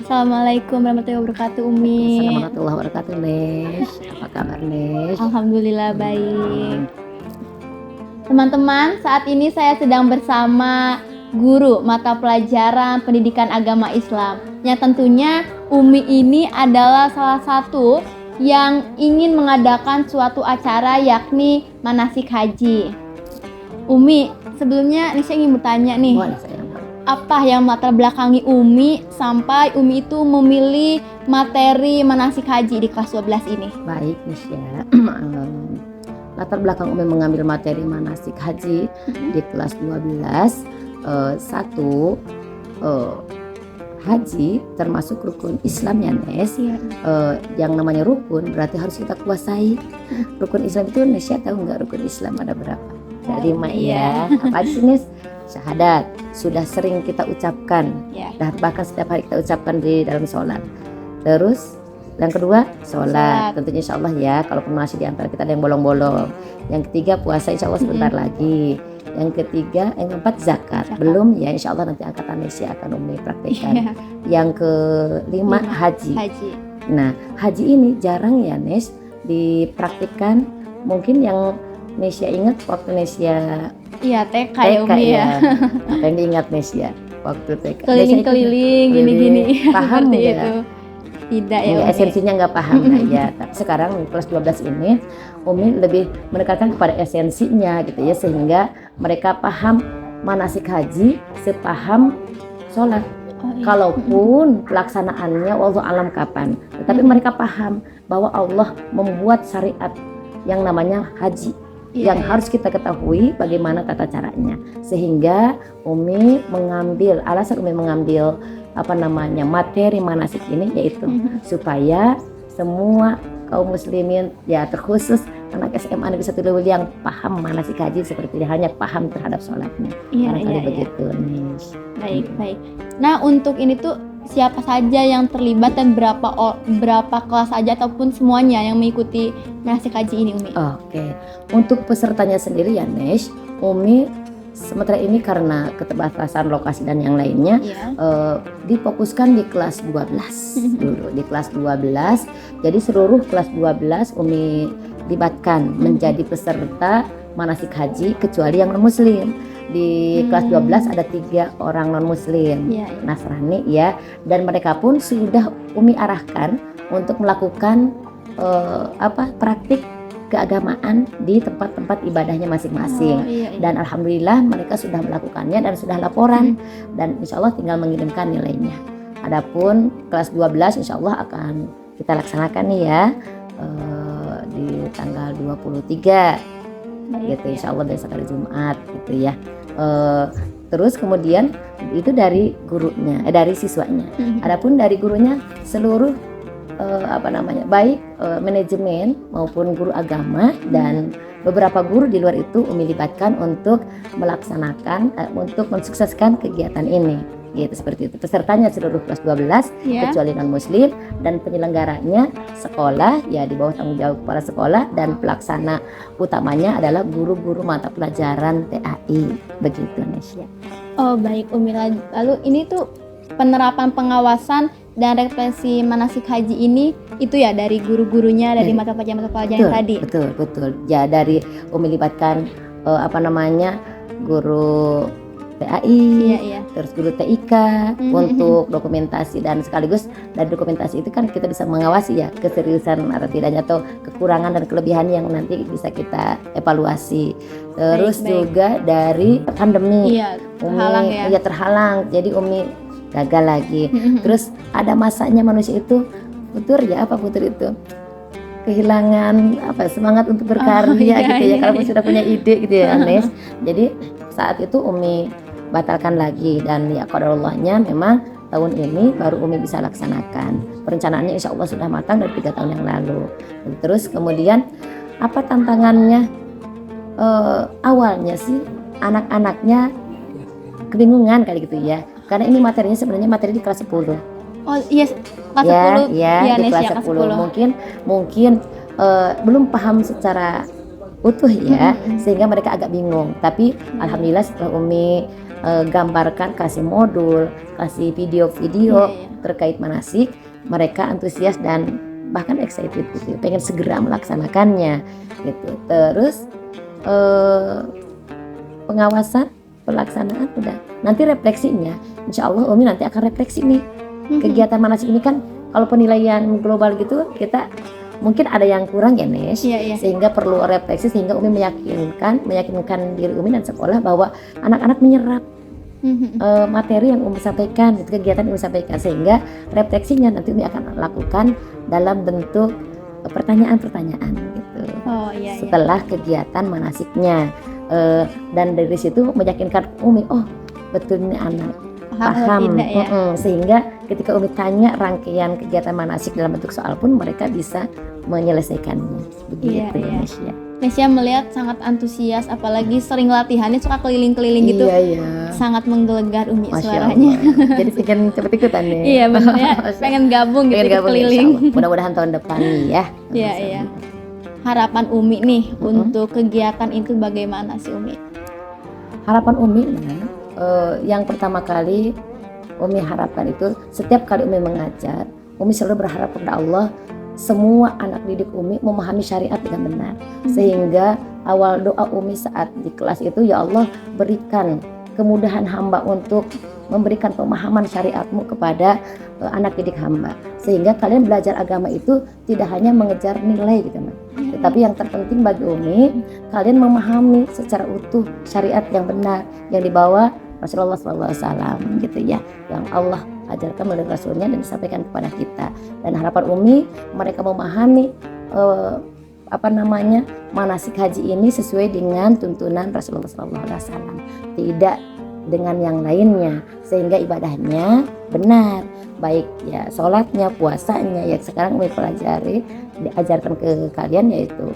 Assalamualaikum warahmatullahi wabarakatuh, Umi. Assalamualaikum warahmatullahi wabarakatuh, Nesh. Apa kabar, Nesh? Alhamdulillah baik. Teman-teman, saat ini saya sedang bersama guru mata pelajaran pendidikan agama Islam. Yang tentunya Umi ini adalah salah satu yang ingin mengadakan suatu acara yakni manasik haji. Umi, sebelumnya saya ingin bertanya nih. Boleh, sayang. Apa yang latar belakangi Umi sampai Umi itu memilih materi manasik haji di kelas 12 ini? Baik, Nesh ya. Latar belakang Umi mengambil materi manasik haji di kelas 12. Satu, haji termasuk rukun Islam ya, Nes. Yang namanya rukun berarti harus kita kuasai. Rukun Islam itu, Nesya tahu nggak rukun Islam ada berapa? Ada 5 ya. Apa aja sih, Nes? Syahadat sudah sering kita ucapkan, dan bahkan setiap hari kita ucapkan di dalam sholat. Terus yang kedua sholat, tentunya insya Allah ya, kalaupun masih di antara kita ada yang bolong-bolong. Yang ketiga puasa, insya Allah sebentar lagi. Yang ketiga, yang keempat zakat. Belum ya, insya Allah nanti angkatan Nesya akan Umi praktekkan. Yang kelima haji. Nah, haji ini jarang ya, Nes, dipraktikkan. Mungkin yang Nesya ingat waktu Nesya TK ya, Umi ya. Apa yang diingat Nesya waktu TK? Keliling-keliling gini-gini. Paham seperti ya? Itu. Tidak ya, Umi. Esensinya nggak paham ya. Tapi sekarang di kelas 12 ini Umi lebih menekankan kepada esensinya gitu ya, sehingga mereka paham manasik haji sepaham sholat. Kalaupun pelaksanaannya wallahu alam kapan, tetapi mereka paham bahwa Allah membuat syariat yang namanya haji, yang harus kita ketahui bagaimana tata caranya. Sehingga Umi mengambil, alasan Umi mengambil materi manasik ini yaitu supaya semua kaum muslimin ya, terkhusus anak SMA Negeri 1 Lewil yang paham manasik haji seperti halnya paham terhadap sholatnya. Begitu nih. Baik. Nah, untuk ini tuh siapa saja yang terlibat dan berapa kelas saja ataupun semuanya yang mengikuti manasik haji ini, Umi? Oke. Untuk pesertanya sendiri ya, Nesh, Umi sementara ini karena keterbatasan lokasi dan yang lainnya difokuskan di kelas 12 dulu. Di kelas 12, jadi seluruh kelas 12 Umi libatkan menjadi peserta manasik haji kecuali yang non muslim. Di kelas 12 ada 3 orang non muslim Nasrani ya, dan mereka pun sudah Umi arahkan untuk melakukan praktik keagamaan di tempat-tempat ibadahnya masing-masing. Dan alhamdulillah mereka sudah melakukannya dan sudah laporan, dan insya Allah tinggal mengirimkan nilainya. Adapun kelas 12 insya Allah akan kita laksanakan nih ya di tanggal 23 gitu, insya Allah besok hari Jumat gitu ya. Terus kemudian itu dari gurunya, dari siswanya. Adapun dari gurunya seluruh baik manajemen maupun guru agama dan beberapa guru di luar itu Umi libatkan untuk melaksanakan untuk mensukseskan kegiatan ini gitu, seperti itu. Pesertanya seluruh kelas 12 kecuali non muslim, dan penyelenggaranya sekolah ya, di bawah tanggung jawab kepala sekolah, dan pelaksana utamanya adalah guru-guru mata pelajaran TAI begitu, Nesya. Oh baik, Umi. Lalu ini tuh penerapan pengawasan dan refleksi manasik haji ini itu ya dari guru-gurunya, dari mata pelajaran yang tadi. Betul. Ya, dari Umi libatkan guru TAI, terus guru TIK untuk dokumentasi, dan sekaligus dari dokumentasi itu kan kita bisa mengawasi ya keseriusan atau tidaknya, atau kekurangan dan kelebihan yang nanti bisa kita evaluasi. Terus juga dari pandemi, Umi terhalang, jadi Umi gagal lagi. Terus ada masanya manusia itu futur itu kehilangan semangat untuk berkarya gitu ya, kalau sudah punya ide gitu ya, Nes. Jadi saat itu Umi batalkan lagi, dan ya qadarullahnya memang tahun ini baru Umi bisa laksanakan. Perencanaannya insya Allah sudah matang dari 3 tahun yang lalu. Terus kemudian apa tantangannya? Awalnya sih anak-anaknya kebingungan kali gitu ya, karena ini materinya sebenarnya materi di kelas 10. Oh iya, kelas 10 di kelas 10. Mungkin belum paham secara utuh ya, sehingga mereka agak bingung. Tapi alhamdulillah setelah Umi gambarkan, kasih modul, kasih video-video terkait manasik, mereka antusias dan bahkan excited gitu, pengen segera melaksanakannya gitu. Terus pengawasan pelaksanaan udah, nanti refleksinya insya Allah Umi nanti akan refleksi nih kegiatan manasik ini. Kan kalau penilaian global gitu kita mungkin ada yang kurang ya Nes, sehingga perlu refleksi, sehingga Umi meyakinkan diri Umi dan sekolah bahwa anak-anak menyerap materi yang Umi sampaikan, itu kegiatan yang Umi sampaikan, sehingga refleksinya nanti Umi akan lakukan dalam bentuk pertanyaan-pertanyaan gitu. Setelah kegiatan manasiknya, dan dari situ meyakinkan Umi, oh betul ini anak paham, sehingga ketika Umi tanya rangkaian kegiatan manasik dalam bentuk soal pun mereka bisa menyelesaikannya. Begitu ya. Nesya melihat sangat antusias, apalagi sering latihannya suka keliling-keliling gitu. Sangat menggelegar Umi suaranya. Jadi pengen cepet ikutan nih. Iya benar ya, pengen gabung gitu keliling. Mudah-mudahan tahun depan nih ya. Iya. Harapan Umi nih untuk kegiatan itu bagaimana sih Umi? Harapan Umi yang pertama kali Umi harapkan itu setiap kali Umi mengajar, Umi selalu berharap kepada Allah semua anak didik Umi memahami syariat dengan benar, sehingga awal doa Umi saat di kelas itu, ya Allah berikan kemudahan hamba untuk memberikan pemahaman syariatmu kepada anak didik hamba, sehingga kalian belajar agama itu tidak hanya mengejar nilai gitu man, tetapi yang terpenting bagi Umi kalian memahami secara utuh syariat yang benar yang dibawa Rasulullah SAW gitu ya, yang Allah ajarkan melalui Rasulnya dan disampaikan kepada kita. Dan harapan Umi mereka memahami manasik haji ini sesuai dengan tuntunan Rasulullah SAW, tidak dengan yang lainnya, sehingga ibadahnya benar, baik ya sholatnya, puasanya yang sekarang Umi pelajari diajarkan ke kalian, yaitu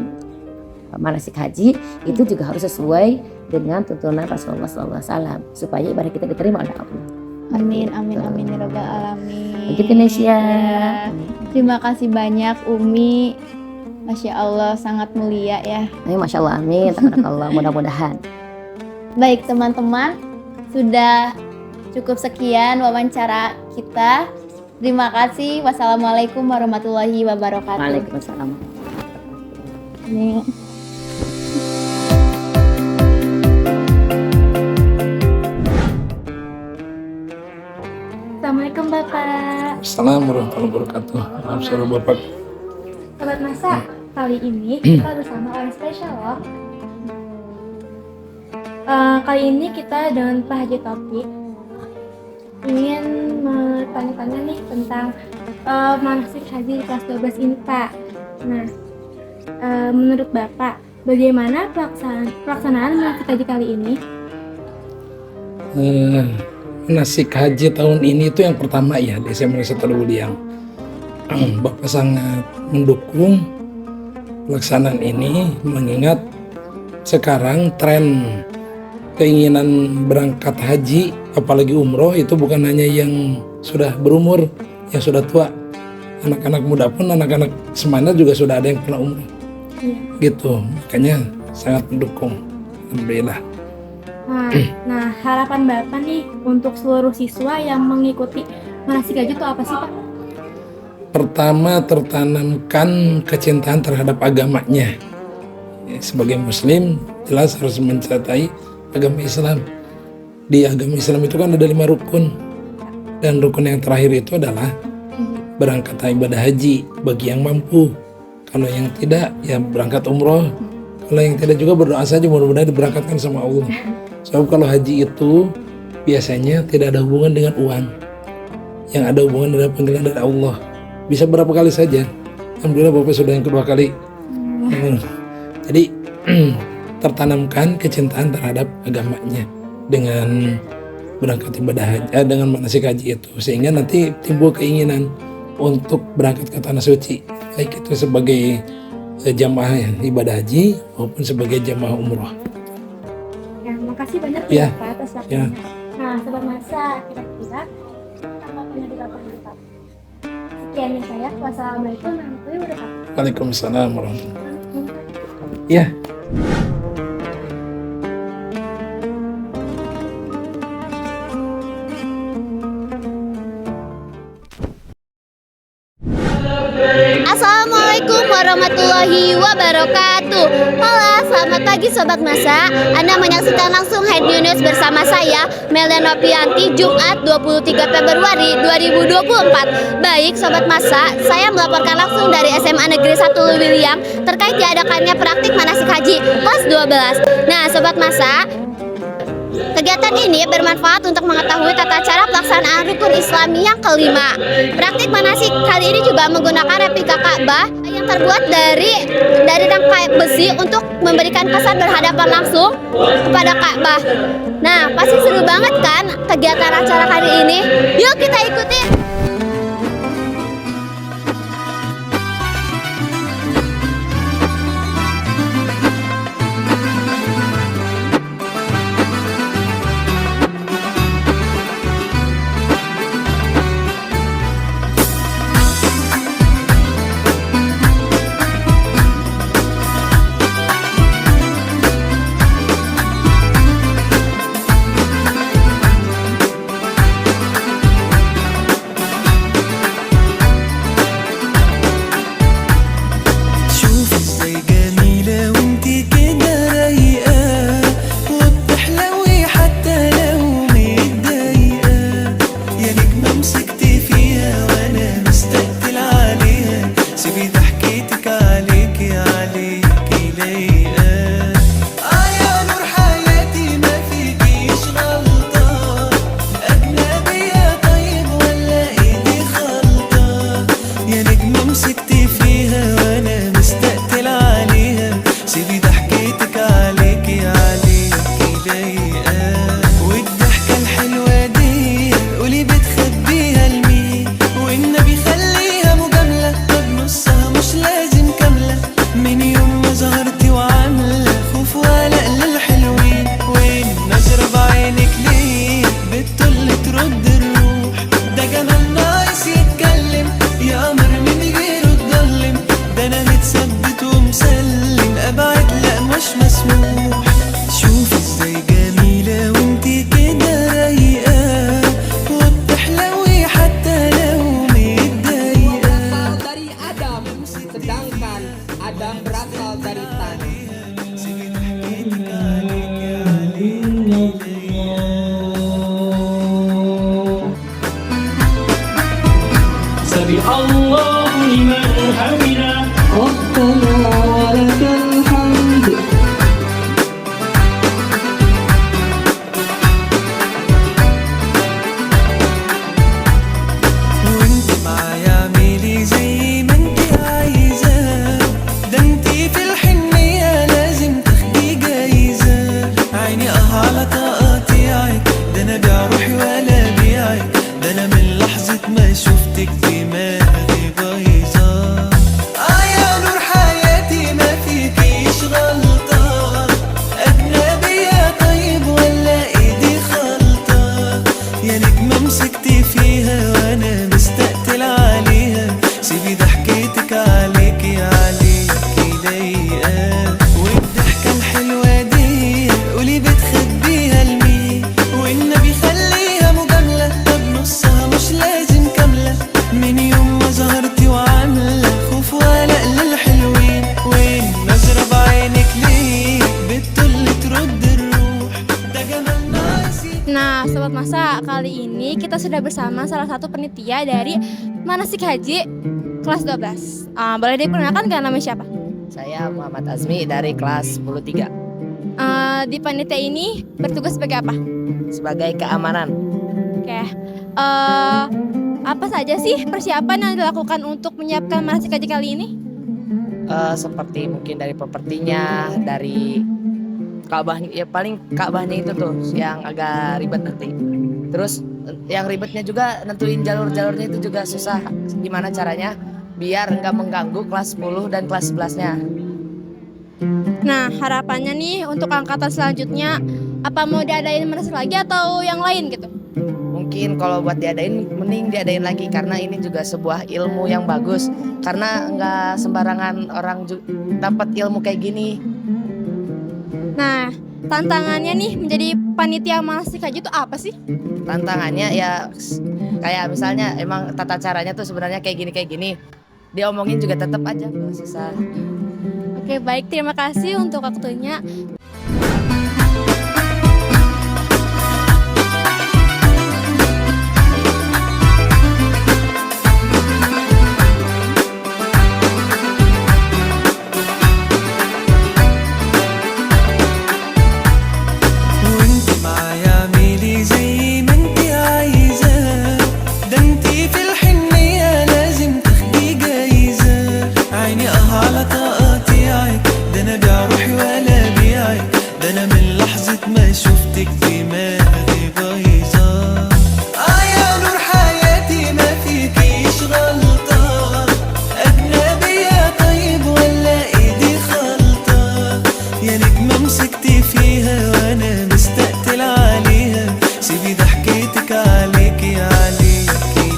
manasik haji itu juga harus sesuai dengan tuntunan Rasulullah SAW supaya ibadah kita diterima oleh Allah. Amin ya rabbal alamin. Begitu Nesya. Terima kasih banyak Umi. Masya Allah sangat mulia ya. Masya Allah, amin. Tabarakallah, mudah-mudahan. Baik teman-teman, sudah cukup sekian wawancara kita. Terima kasih. Wassalamualaikum warahmatullahi wabarakatuh. Waalaikumsalam. Assalamualaikum Bapak. Assalamualaikum warahmatullahi wabarakatuh. Maaf Bapak. Sobat Masa, kali ini kita bersama orang spesial loh. Kali ini kita dengan Pak Haji Taufik ingin bertanya-tanya nih tentang manasik haji kelas 12 ini Pak. Nah, menurut Bapak, bagaimana pelaksanaan manasik haji kali ini? Manasik haji tahun ini itu yang pertama ya di SMA Setarul yang Bapak sangat mendukung pelaksanaan ini, mengingat sekarang tren keinginan berangkat haji apalagi umroh itu bukan hanya yang sudah berumur, yang sudah tua, anak-anak muda pun, anak-anak semuanya juga sudah ada yang pernah umroh gitu, makanya sangat mendukung, alhamdulillah. Nah, harapan Bapak nih untuk seluruh siswa yang mengikuti manasik haji itu apa sih Pak? Pertama, tertanamkan kecintaan terhadap agamanya. Sebagai muslim jelas harus mencintai agama Islam. Di agama Islam itu kan ada 5 rukun, dan rukun yang terakhir itu adalah berangkat ibadah haji bagi yang mampu. Kalau yang tidak ya berangkat umroh. Kalau yang tidak juga berdoa saja mudah-mudahan diberangkatkan sama Allah. Sebab kalau haji itu biasanya tidak ada hubungan dengan uang, yang ada hubungan dengan panggilan dari Allah. Bisa berapa kali saja. Alhamdulillah Bapak sudah yang kedua kali. Jadi tertanamkan kecintaan terhadap agamanya dengan berangkat ibadah haji, dengan manasik haji itu, sehingga nanti timbul keinginan untuk berangkat ke tanah suci, baik itu sebagai jamaah ibadah haji maupun sebagai jamaah umroh. Ya, makasih banyak ya Pak atas waktunya. Nah, Sobat Masa, kira-kira tanggapannya di lapangan Pak. Sekian ya saya. Wassalamualaikum warahmatullahi wabarakatuh. Waalaikumsalam warahmatullahi wabarakatuh. Ya. warahmatullahi wabarakatuh. Halo, selamat pagi Sobat Masa. Anda menyaksikan langsung Head News bersama saya, Melia Nopianti, Jumat 23 Februari 2024. Baik Sobat Masa, saya melaporkan langsung dari SMA Negeri 1 Luwiliang terkait diadakannya praktik manasik haji kelas 12. Nah Sobat Masa, kegiatan ini bermanfaat untuk mengetahui tata cara pelaksanaan rukun Islami yang kelima. Praktik manasik kali ini juga menggunakan replika Ka'bah yang terbuat dari rangkai besi untuk memberikan kesan berhadapan langsung kepada Ka'bah. Nah, pasti seru banget kan kegiatan acara hari ini? Yuk kita ikuti. Nah, Sobat Masa, kali ini kita sudah bersama salah satu panitia dari manasik haji kelas 12. Boleh diperkenalkan nggak namanya siapa? Saya Muhammad Azmi dari kelas 10-3. Di panitia ini bertugas sebagai apa? Sebagai keamanan. Oke. Apa saja sih persiapan yang dilakukan untuk menyiapkan manasik haji kali ini? Seperti mungkin dari propertinya, dari Ka'bah, ya paling Ka'bahnya itu tuh yang agak ribet nanti. Terus yang ribetnya juga nentuin jalur-jalurnya itu juga susah. Gimana caranya biar nggak mengganggu kelas 10 dan kelas 11-nya. Nah, harapannya nih untuk angkatan selanjutnya, apa mau diadain manasik lagi atau yang lain gitu? Mungkin kalau buat diadain, mending diadain lagi karena ini juga sebuah ilmu yang bagus. Karena nggak sembarangan orang dapat ilmu kayak gini. Nah, tantangannya nih menjadi panitia manasik haji itu apa sih? Tantangannya ya kayak misalnya emang tata caranya tuh sebenarnya kayak gini. diomongin juga tetap aja susah. Oke, baik, terima kasih untuk waktunya. وانت معايا اعملي زي ما انت عايزة، ده انت في الحنية لازم تاخدي جايزة. عيني على تقاطيعك، ده انا بيع روحي ولا بيعك، ده انا من لحظة ما شفتك دماغي بايظة. يا نور حياتي ما فيكيش غلطة، أجنبية طيب ولا ايدي خلطة، يا نجمة مسكتي فيها وانا مستقتل عليها، سيبي ضحكتك عليكي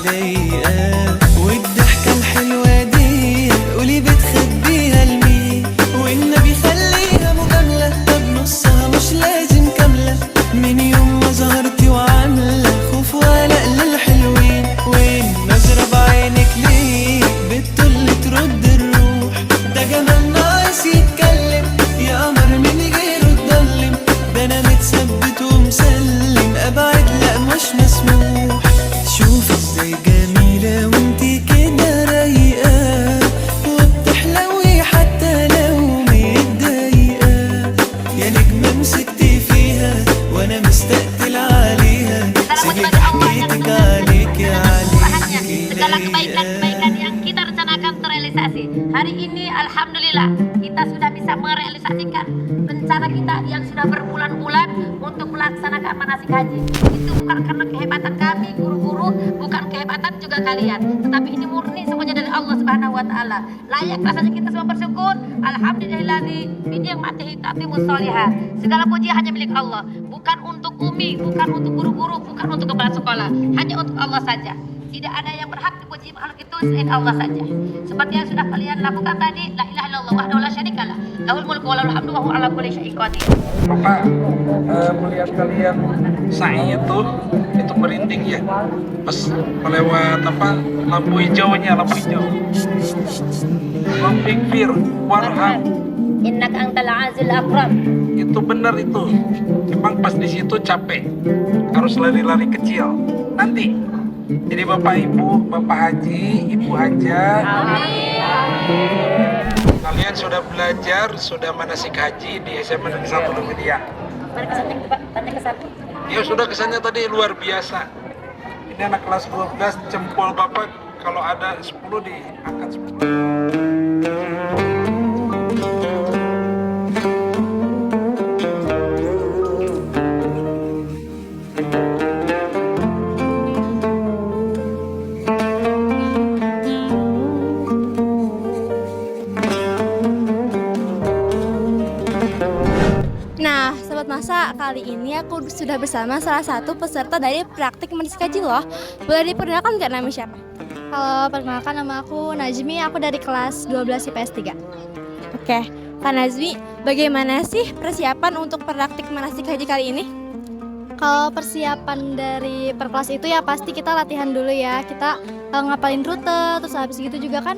لايقة، والضحكة الحلوة دي قولي بتخبيها لمين، والنبي خليها مجاملة، طب نصها مش لازم كاملة، من يوم ما ظهرتي وعاملة خوف وقلق للحلوين، والنظرة بعينك ليه بتطل ترد الروح، ده جمال ناقص يتكلم، يا قمر من غيره اتضلم، ده انا متثبت ومسلم، ابعد لا مش مسموح. شوف ازاي جميلة وانتي كده رايقة، وبتحلوي حتى لو متضايقة، يا نجمة مسكتي فيها وانا مستقتل عليها، سيبي ضحكتك عليكي segala kebaikan-kebaikan yang kita rencanakan terrealisasi. Hari ini alhamdulillah kita sudah bisa merealisasikan rencana kita yang sudah berbulan-bulan untuk melaksanakan manasik haji. Itu bukan karena kehebatan kami guru-guru, bukan kehebatan juga kalian, tetapi ini murni semuanya dari Allah Subhanahu wa taala. Layak rasanya kita semua bersyukur. Alhamdulillahi binikmatihi tatimmus sholihat. Segala puji hanya milik Allah, bukan untuk Umi, bukan untuk guru-guru, bukan untuk kepala sekolah, hanya untuk Allah saja. Tidak ada yang berhak dipuji makhluk itu selain Allah saja. Seperti yang sudah kalian lakukan tadi, la ilaha illallah wahdahu la syarikalah, lahul mulku wa lahul hamdu wa huwa ala kulli syai'in qadir. Bapak melihat kalian sa'i itu merinding ya, pas melewat lampu hijaunya, lampu hijau. Wafikfir warham, Innaka antal azizul akram. itu benar itu. Emang pas di situ capek, harus lari-lari kecil. Nanti jadi Bapak Ibu, Bapak Haji, Ibu Haja, kalian sudah belajar, sudah manasik haji di SMA Negeri 1 Lumedia. Mari kesannya tanya ke satu. Ya sudah, kesannya tadi luar biasa. Ini anak kelas 12, jempol Bapak kalau ada 10 diangkat 10. Nah, Sobat Masa, kali ini aku sudah bersama salah satu peserta dari praktik manasik haji loh. Boleh diperkenalkan nggak namanya siapa? Halo, perkenalkan nama aku Najmi, aku dari kelas 12 IPS 3. Oke, Kak Nazmi, bagaimana sih persiapan untuk praktik manasik haji kali ini? Kalau persiapan dari per kelas itu ya pasti kita latihan dulu ya. Kita ngapalin rute, terus habis gitu juga kan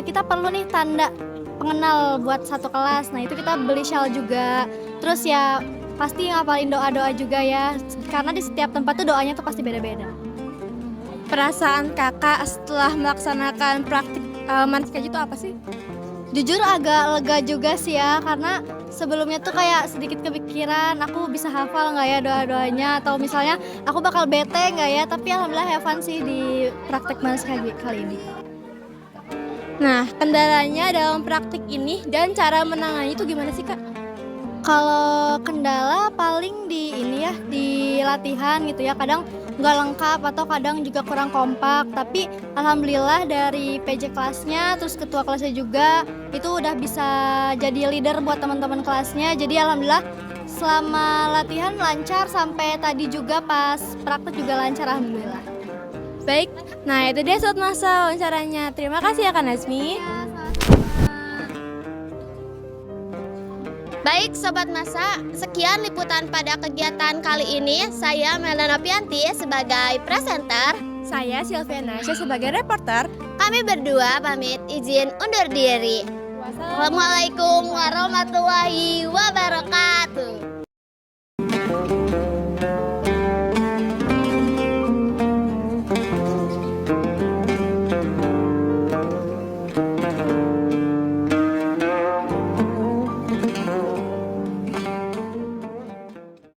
kita perlu nih tanda pengenal buat satu kelas. Nah, itu kita beli shawl juga. Terus ya pasti ngapalin doa-doa juga ya. Karena di setiap tempat tuh doanya tuh pasti beda-beda. Perasaan kakak setelah melaksanakan praktik manasik haji itu apa sih? Jujur agak lega juga sih ya, karena sebelumnya tuh kayak sedikit kepikiran aku bisa hafal nggak ya doa-doanya, atau misalnya aku bakal bete nggak ya, tapi alhamdulillah have fun sih di praktik manasik haji kali ini. Nah, kendalanya dalam praktik ini dan cara menangani itu gimana sih Kak? Kalau kendala paling di ini ya, di latihan gitu ya, kadang nggak lengkap atau kadang juga kurang kompak, tapi alhamdulillah dari PJ kelasnya terus ketua kelasnya juga itu udah bisa jadi leader buat teman-teman kelasnya. Jadi alhamdulillah selama latihan lancar, sampai tadi juga pas praktek juga lancar alhamdulillah. Baik, nah itu dia Sobat Masa wawancaranya. Terima kasih ya Kak Nazmi. Baik Sobat Masa, sekian liputan pada kegiatan kali ini. Saya Melda Nopianti sebagai presenter. Saya Silviana sebagai reporter. Kami berdua pamit izin undur diri. Wassalamualaikum warahmatullahi wabarakatuh.